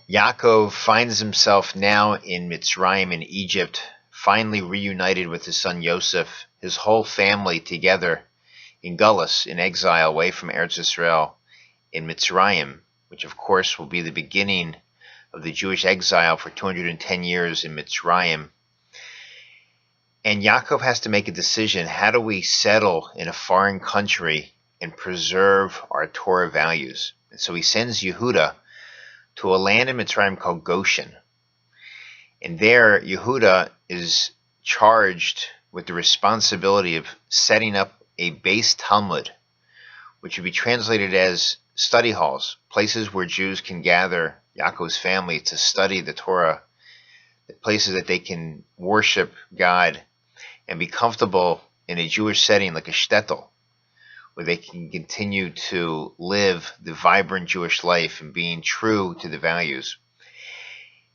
Yaakov finds himself now in Mitzrayim in Egypt, finally reunited with his son Yosef, his whole family together in Gullus, in exile away from Eretz Israel in Mitzrayim, which of course will be the beginning of the Jewish exile for 210 years in Mitzrayim. And Yaakov has to make a decision. How do we settle in a foreign country and preserve our Torah values? And so he sends Yehuda to a land in Mitzrayim called Goshen. And there, Yehuda is charged with the responsibility of setting up a base Talmud, which would be translated as study halls, places where Jews can gather, Yaakov's family, to study the Torah, the places that they can worship God and be comfortable in a Jewish setting like a shtetl, where they can continue to live the vibrant Jewish life and being true to the values.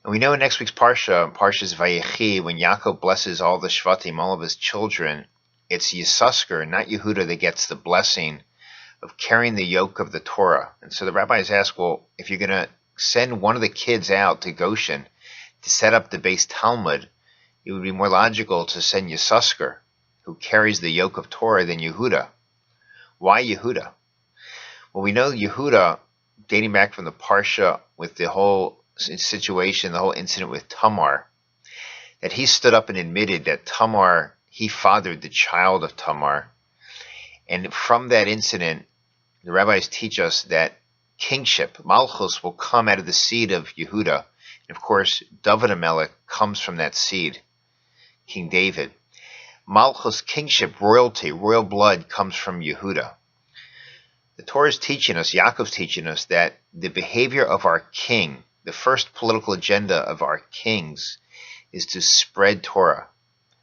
And we know in next week's Parshas Vayigash, when Yaakov blesses all the Shvatim, all of his children, it's Yissaschar, not Yehuda, that gets the blessing of carrying the yoke of the Torah. And so the rabbis ask, well, if you're going to send one of the kids out to Goshen to set up the base Talmud, it would be more logical to send Yissaschar, who carries the yoke of Torah, than Yehuda. Why Yehuda? Well, we know Yehuda, dating back from the Parsha with the whole situation, the whole incident with Tamar, that he stood up and admitted that Tamar, he fathered the child of Tamar. And from that incident, the rabbis teach us that kingship, Malchus, will come out of the seed of Yehuda. And of course, David HaMelech comes from that seed, King David. Malchus, kingship, royalty, royal blood comes from Yehuda. The Torah is teaching us, Yaakov's teaching us, that the behavior of our king, the first political agenda of our kings, is to spread Torah.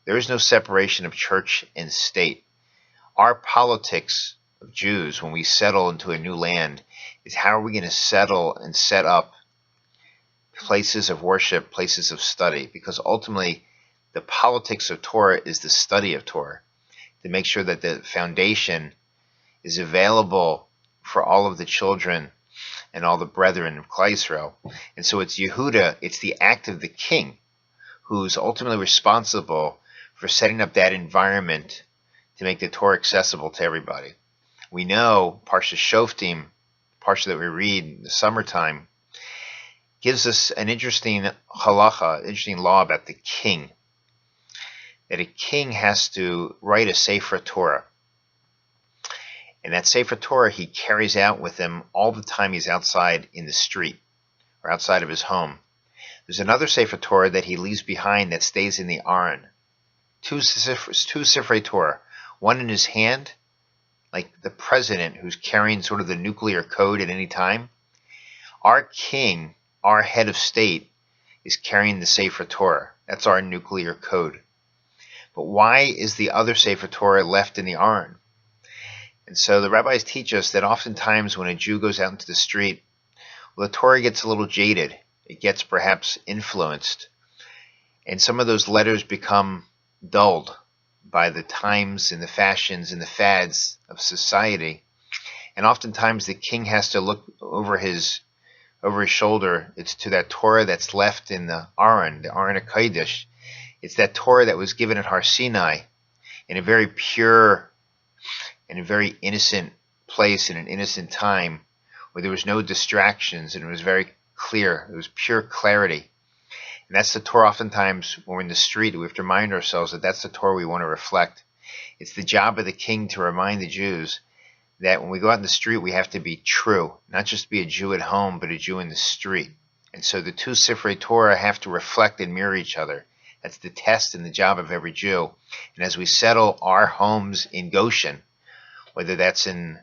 There is no separation of church and state. Our politics of Jews, when we settle into a new land, is how are we going to settle and set up places of worship, places of study, because ultimately the politics of Torah is the study of Torah, to make sure that the foundation is available for all of the children and all the brethren of Klal Yisrael. And so it's Yehuda, it's the act of the king, who's ultimately responsible for setting up that environment to make the Torah accessible to everybody. We know Parsha Shoftim, Parsha that we read in the summertime, gives us an interesting halacha, interesting law about the king. That a king has to write a Sefer Torah. And that Sefer Torah he carries out with him all the time he's outside in the street or outside of his home. There's another Sefer Torah that he leaves behind that stays in the Aron. Two Sifrei Torah. One in his hand, like the president who's carrying sort of the nuclear code at any time. Our king, our head of state, is carrying the Sefer Torah. That's our nuclear code. But why is the other Sefer Torah left in the Aron? And so the rabbis teach us that oftentimes when a Jew goes out into the street, well, the Torah gets a little jaded. It gets perhaps influenced. And some of those letters become dulled by the times and the fashions and the fads of society. And oftentimes the king has to look over his shoulder. It's to that Torah that's left in the Aron HaKodesh. It's that Torah that was given at Har Sinai in a very pure and a very innocent place in an innocent time where there was no distractions and it was very clear. It was pure clarity. And that's the Torah. Oftentimes when we're in the street, we have to remind ourselves that that's the Torah we want to reflect. It's the job of the king to remind the Jews that when we go out in the street, we have to be true, not just be a Jew at home, but a Jew in the street. And so the two Sifrei Torah have to reflect and mirror each other. That's the test and the job of every Jew. And as we settle our homes in Goshen, whether that's in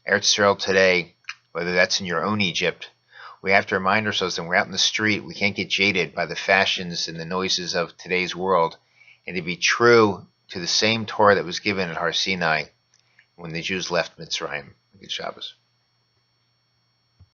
Eretz Israel today, whether that's in your own Egypt, we have to remind ourselves that when we're out in the street, we can't get jaded by the fashions and the noises of today's world, and to be true to the same Torah that was given at Har Sinai when the Jews left Mitzrayim. Good Shabbos.